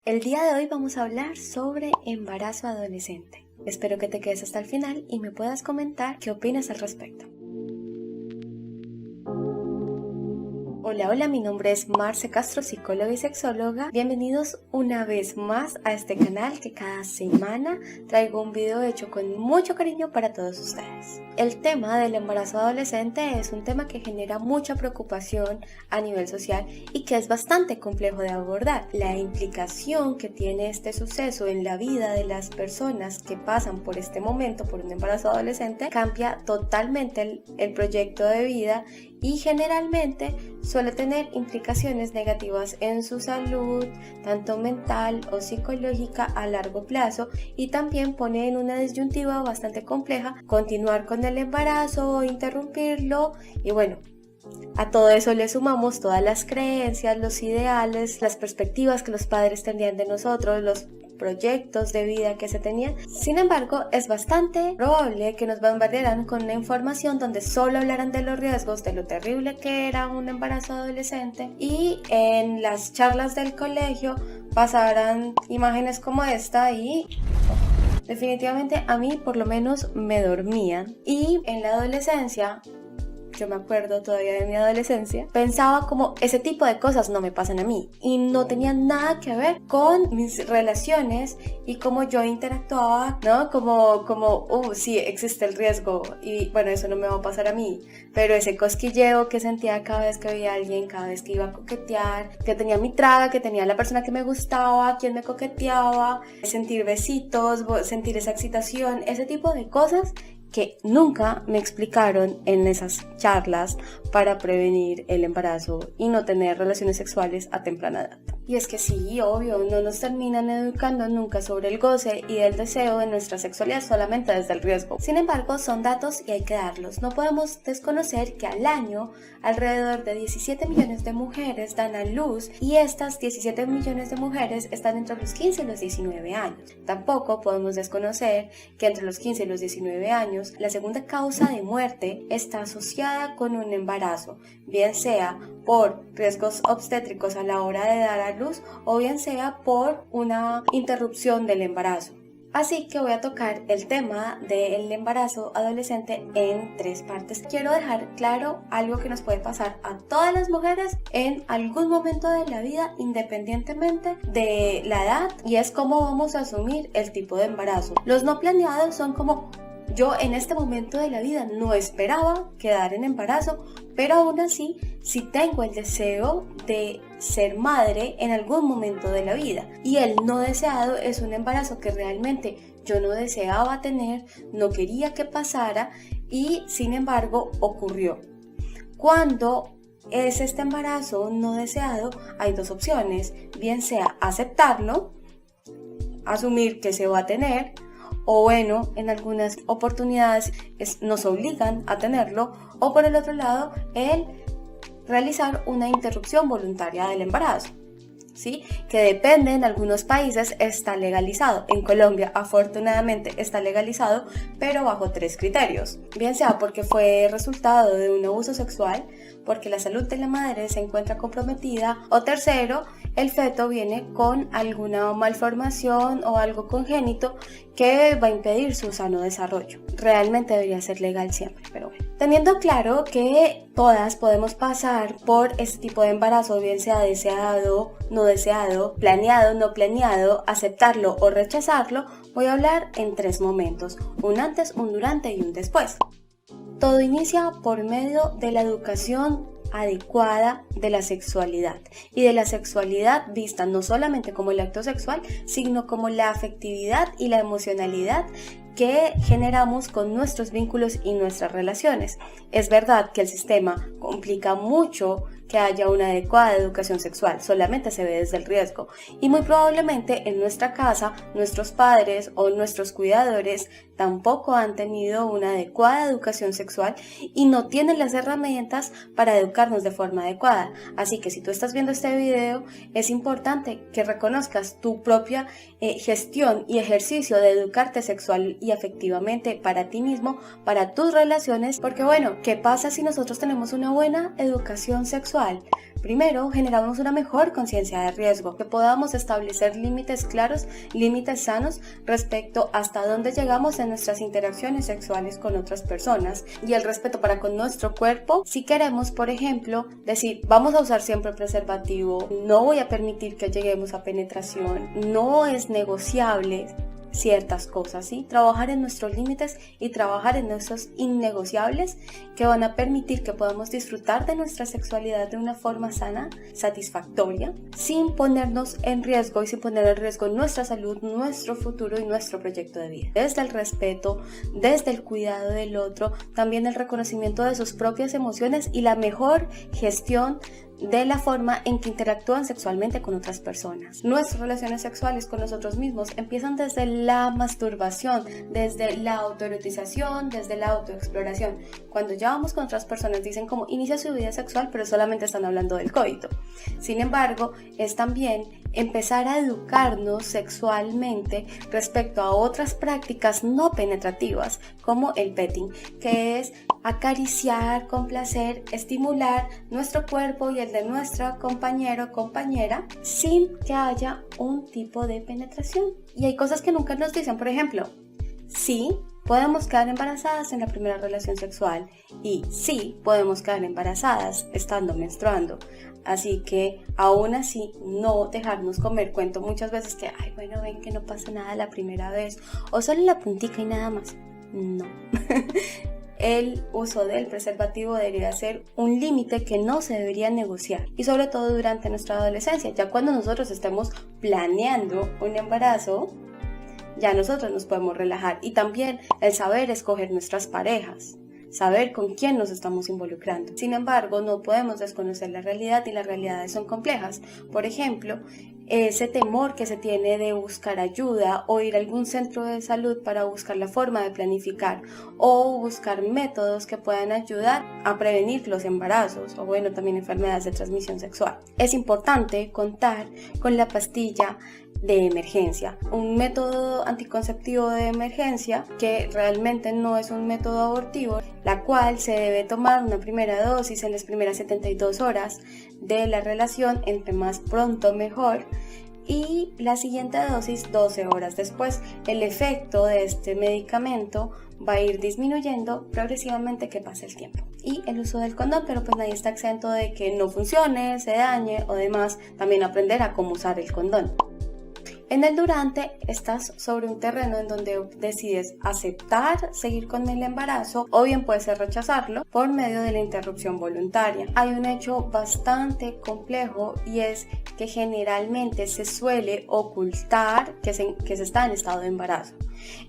El día de hoy vamos a hablar sobre embarazo adolescente. Espero que te quedes hasta el final y me puedas comentar qué opinas al respecto. Hola, mi nombre es Marce Castro, psicóloga y sexóloga. Bienvenidos una vez más a este canal que cada semana traigo un video hecho con mucho cariño para todos ustedes. El tema del embarazo adolescente es un tema que genera mucha preocupación a nivel social y que es bastante complejo de abordar. La implicación que tiene este suceso en la vida de las personas que pasan por este momento, por un embarazo adolescente, cambia totalmente el proyecto de vida y generalmente suele tener implicaciones negativas en su salud, tanto mental o psicológica a largo plazo, y también pone en una disyuntiva bastante compleja continuar con el embarazo o interrumpirlo. Y bueno, a todo eso le sumamos todas las creencias, los ideales, las perspectivas que los padres tenían de nosotros, los proyectos de vida que se tenían. Sin embargo, es bastante probable que nos bombardearan con una información donde solo hablaran de los riesgos, de lo terrible que era un embarazo adolescente, y en las charlas del colegio pasaran imágenes como esta y definitivamente a mí por lo menos me dormían. Y en la adolescencia, yo me acuerdo todavía de mi adolescencia, pensaba como ese tipo de cosas no me pasan a mí y no tenían nada que ver con mis relaciones y cómo yo interactuaba, ¿no? Como sí, existe el riesgo y bueno, eso no me va a pasar a mí, pero ese cosquilleo que sentía cada vez que veía a alguien, cada vez que iba a coquetear, que tenía mi traga, que tenía la persona que me gustaba, quien me coqueteaba, sentir besitos, sentir esa excitación, ese tipo de cosas que nunca me explicaron en esas charlas para prevenir el embarazo y no tener relaciones sexuales a temprana edad. Y es que sí, obvio, no nos terminan educando nunca sobre el goce y el deseo de nuestra sexualidad, solamente desde el riesgo. Sin embargo, son datos y hay que darlos. No podemos desconocer que al año alrededor de 17 millones de mujeres dan a luz y estas 17 millones de mujeres están entre los 15 y los 19 años. Tampoco podemos desconocer que entre los 15 y los 19 años la segunda causa de muerte está asociada con un embarazo, bien sea por riesgos obstétricos a la hora de dar a luz o bien sea por una interrupción del embarazo. Así que voy a tocar el tema del embarazo adolescente en 3 partes. Quiero dejar claro algo que nos puede pasar a todas las mujeres en algún momento de la vida, independientemente de la edad, y es cómo vamos a asumir el tipo de embarazo. Los no planeados son como: yo en este momento de la vida no esperaba quedar en embarazo, pero aún así sí tengo el deseo de ser madre en algún momento de la vida. Y el no deseado es un embarazo que realmente yo no deseaba tener, no quería que pasara y sin embargo ocurrió. Cuando es este embarazo no deseado, hay 2 opciones, bien sea aceptarlo, asumir que se va a tener, o bueno, en algunas oportunidades nos obligan a tenerlo, o por el otro lado, el realizar una interrupción voluntaria del embarazo, ¿sí? Que depende, en algunos países está legalizado. En Colombia, afortunadamente, está legalizado, pero bajo 3 criterios. Bien sea porque fue resultado de un abuso sexual, porque la salud de la madre se encuentra comprometida, o tercero, el feto viene con alguna malformación o algo congénito que va a impedir su sano desarrollo. Realmente debería ser legal siempre, pero bueno. Teniendo claro que todas podemos pasar por este tipo de embarazo, bien sea deseado, no deseado, planeado, no planeado, aceptarlo o rechazarlo, voy a hablar en 3 momentos: un antes, un durante y un después. Todo inicia por medio de la educación adecuada de la sexualidad y de la sexualidad vista no solamente como el acto sexual, sino como la afectividad y la emocionalidad que generamos con nuestros vínculos y nuestras relaciones. Es verdad que el sistema complica mucho que haya una adecuada educación sexual, solamente se ve desde el riesgo y muy probablemente en nuestra casa nuestros padres o nuestros cuidadores tampoco han tenido una adecuada educación sexual y no tienen las herramientas para educarnos de forma adecuada. Así que si tú estás viendo este video, es importante que reconozcas tu propia gestión y ejercicio de educarte sexual y afectivamente para ti mismo, para tus relaciones, porque bueno, ¿qué pasa si nosotros tenemos una buena educación sexual? Primero, generamos una mejor conciencia de riesgo, que podamos establecer límites claros, límites sanos respecto hasta dónde llegamos en nuestras interacciones sexuales con otras personas y el respeto para con nuestro cuerpo. Si queremos, por ejemplo, decir, vamos a usar siempre preservativo, no voy a permitir que lleguemos a penetración, no es negociable ciertas cosas, ¿sí? Trabajar en nuestros límites y trabajar en nuestros innegociables que van a permitir que podamos disfrutar de nuestra sexualidad de una forma sana, satisfactoria, sin ponernos en riesgo y sin poner en riesgo nuestra salud, nuestro futuro y nuestro proyecto de vida. Desde el respeto, desde el cuidado del otro, también el reconocimiento de sus propias emociones y la mejor gestión de la forma en que interactúan sexualmente con otras personas. Nuestras relaciones sexuales con nosotros mismos empiezan desde la masturbación, desde la autoerotización, desde la autoexploración. Cuando ya vamos con otras personas dicen como inicia su vida sexual, pero solamente están hablando del coito. Sin embargo, es también empezar a educarnos sexualmente respecto a otras prácticas no penetrativas como el petting, que es acariciar, complacer, estimular nuestro cuerpo y el de nuestro compañero o compañera sin que haya un tipo de penetración. Y hay cosas que nunca nos dicen, por ejemplo, sí, podemos quedar embarazadas en la primera relación sexual y sí, podemos quedar embarazadas estando menstruando. Así que aún así no dejarnos comer cuento muchas veces que, ay, bueno, ven que no pasa nada la primera vez o solo la puntica y nada más. No. El uso del preservativo debería ser un límite que no se debería negociar y sobre todo durante nuestra adolescencia, ya cuando nosotros estemos planeando un embarazo, ya nosotros nos podemos relajar y también el saber escoger nuestras parejas, saber con quién nos estamos involucrando. Sin embargo, no podemos desconocer la realidad y las realidades son complejas. Por ejemplo, ese temor que se tiene de buscar ayuda o ir a algún centro de salud para buscar la forma de planificar o buscar métodos que puedan ayudar a prevenir los embarazos o bueno, también enfermedades de transmisión sexual. Es importante contar con la pastilla de emergencia, un método anticonceptivo de emergencia que realmente no es un método abortivo, la cual se debe tomar una primera dosis en las primeras 72 horas de la relación, entre más pronto mejor, y la siguiente dosis 12 horas después. El efecto de este medicamento va a ir disminuyendo progresivamente que pase el tiempo. Y el uso del condón, pero pues nadie está exento de que no funcione, se dañe o demás. También aprender a cómo usar el condón. En el durante estás sobre un terreno en donde decides aceptar seguir con el embarazo o bien puede ser rechazarlo por medio de la interrupción voluntaria. Hay un hecho bastante complejo y es que generalmente se suele ocultar que se está en estado de embarazo.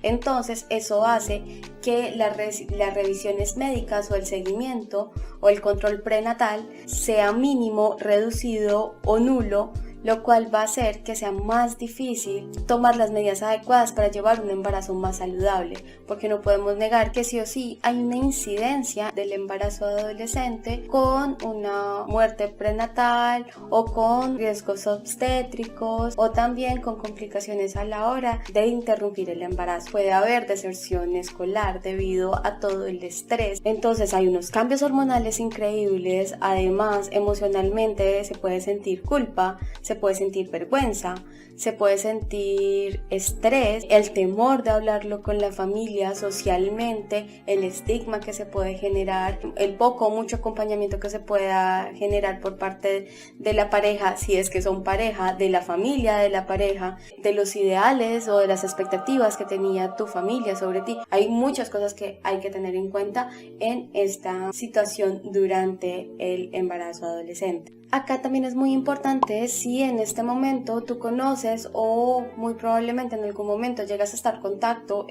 Entonces eso hace que las revisiones médicas o el seguimiento o el control prenatal sea mínimo, reducido o nulo, lo cual va a hacer que sea más difícil tomar las medidas adecuadas para llevar un embarazo más saludable, porque no podemos negar que sí o sí hay una incidencia del embarazo adolescente con una muerte prenatal o con riesgos obstétricos o también con complicaciones a la hora de interrumpir el embarazo. Puede haber deserción escolar debido a todo el estrés, entonces hay unos cambios hormonales increíbles, además emocionalmente se puede sentir culpa, se puede sentir vergüenza, se puede sentir estrés, el temor de hablarlo con la familia socialmente, el estigma que se puede generar, el poco o mucho acompañamiento que se pueda generar por parte de la pareja, si es que son pareja, de la familia de la pareja, de los ideales o de las expectativas que tenía tu familia sobre ti. Hay muchas cosas que hay que tener en cuenta en esta situación durante el embarazo adolescente. Acá también es muy importante si en este momento tú conoces o muy probablemente en algún momento llegas a estar en contacto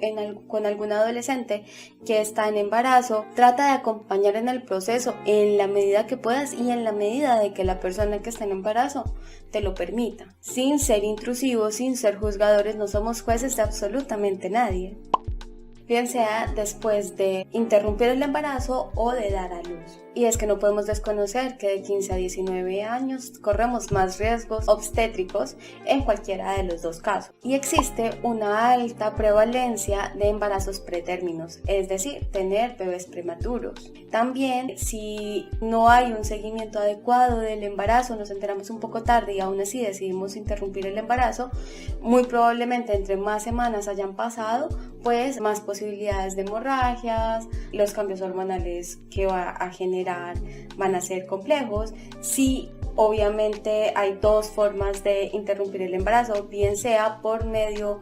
con algún adolescente que está en embarazo, trata de acompañar en el proceso en la medida que puedas y en la medida de que la persona que está en embarazo te lo permita. Sin ser intrusivos, sin ser juzgadores, no somos jueces de absolutamente nadie. Bien sea después de interrumpir el embarazo o de dar a luz. Y es que no podemos desconocer que de 15 a 19 años corremos más riesgos obstétricos en cualquiera de los dos casos. Y existe una alta prevalencia de embarazos pretérminos, es decir, tener bebés prematuros. También, si no hay un seguimiento adecuado del embarazo, nos enteramos un poco tarde y aún así decidimos interrumpir el embarazo, muy probablemente entre más semanas hayan pasado, pues más posibilidades de hemorragias, los cambios hormonales que va a generar van a ser complejos. Sí, obviamente hay dos formas de interrumpir el embarazo, bien sea por medio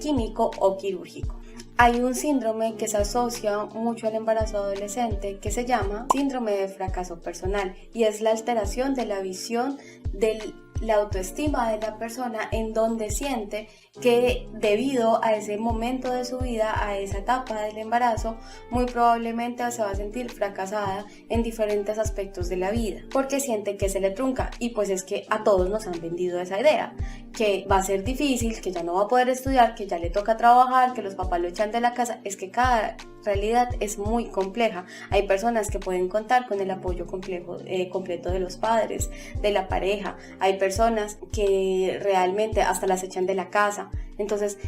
químico o quirúrgico. Hay un síndrome que se asocia mucho al embarazo adolescente que se llama síndrome de fracaso personal y es la alteración de la visión de la autoestima de la persona, en donde siente que debido a ese momento de su vida, a esa etapa del embarazo, muy probablemente se va a sentir fracasada en diferentes aspectos de la vida, porque siente que se le trunca. Y pues es que a todos nos han vendido esa idea, que va a ser difícil, que ya no va a poder estudiar, que ya le toca trabajar, que los papás lo echan de la casa. Es que cada realidad es muy compleja. Hay personas que pueden contar con el apoyo completo de los padres, de la pareja. Hay personas que realmente hasta las echan de la casa. Entonces,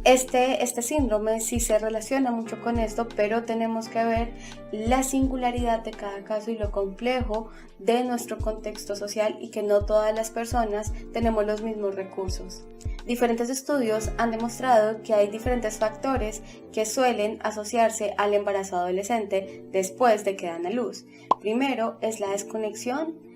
este síndrome sí se relaciona mucho con esto, pero tenemos que ver la singularidad de cada caso y lo complejo de nuestro contexto social y que no todas las personas tenemos los mismos recursos. Diferentes estudios han demostrado que hay diferentes factores que suelen asociarse al embarazo adolescente después de que dan a luz. Primero es la desconexión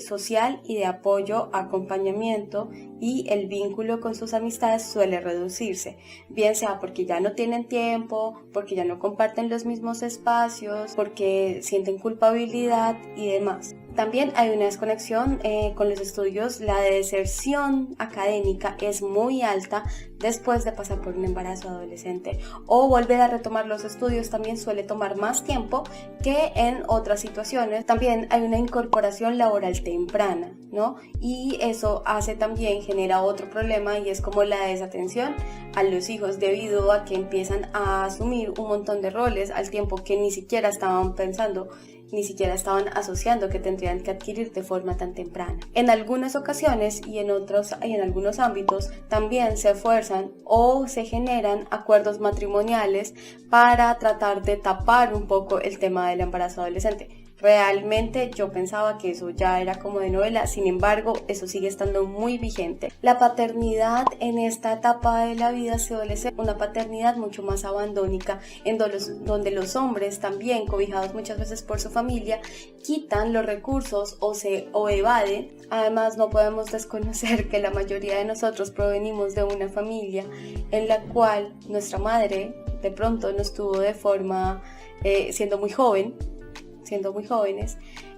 social y de apoyo, acompañamiento, y el vínculo con sus amistades suele reducirse, bien sea porque ya no tienen tiempo, porque ya no comparten los mismos espacios, porque sienten culpabilidad y demás. También hay una desconexión con los estudios. La deserción académica es muy alta después de pasar por un embarazo adolescente, o volver a retomar los estudios también suele tomar más tiempo que en otras situaciones. También hay una incorporación laboral temprana, ¿no? Y eso genera otro problema, y es como la desatención a los hijos debido a que empiezan a asumir un montón de roles al tiempo que ni siquiera estaban pensando, ni siquiera estaban asociando que tendrían que adquirir de forma tan temprana. En algunas ocasiones y en algunos ámbitos también se fuerzan o se generan acuerdos matrimoniales para tratar de tapar un poco el tema del embarazo adolescente. Realmente yo pensaba que eso ya era como de novela, sin embargo, eso sigue estando muy vigente. La paternidad en esta etapa de la vida suele ser una paternidad mucho más abandónica, en donde los hombres, también cobijados muchas veces por su familia, quitan los recursos o evaden. Además, no podemos desconocer que la mayoría de nosotros provenimos de una familia en la cual nuestra madre de pronto nos tuvo de forma siendo muy jóvenes,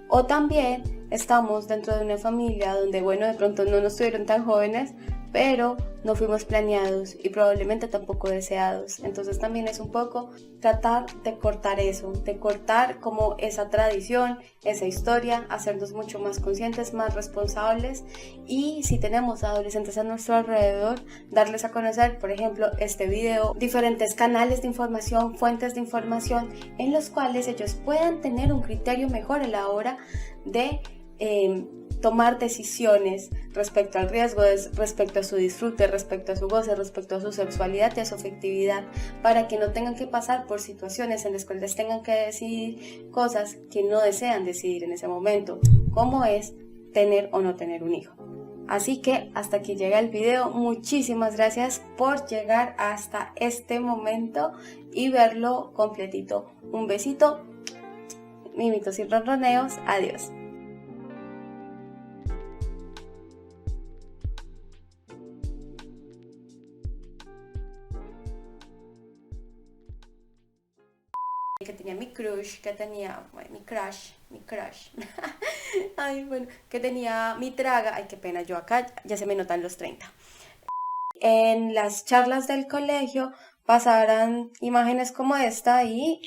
o también estamos dentro de una familia donde, bueno, de pronto no nos tuvieron tan jóvenes, pero no fuimos planeados y probablemente tampoco deseados. Entonces también es un poco tratar de cortar eso, de cortar como esa tradición, esa historia, hacernos mucho más conscientes, más responsables, y si tenemos adolescentes a nuestro alrededor, darles a conocer, por ejemplo, este video, diferentes canales de información, fuentes de información en los cuales ellos puedan tener un criterio mejor a la hora de tomar decisiones respecto al riesgo, respecto a su disfrute, respecto a su goce, respecto a su sexualidad y a su afectividad, para que no tengan que pasar por situaciones en las cuales tengan que decidir cosas que no desean decidir en ese momento, como es tener o no tener un hijo. Así que hasta aquí llega el video. Muchísimas gracias por llegar hasta este momento y verlo completito. Un besito, mimitos y ronroneos, adiós. Que tenía mi crush, ay, bueno, que tenía mi traga, ay, qué pena, yo acá ya se me notan los 30. En las charlas del colegio pasarán imágenes como esta y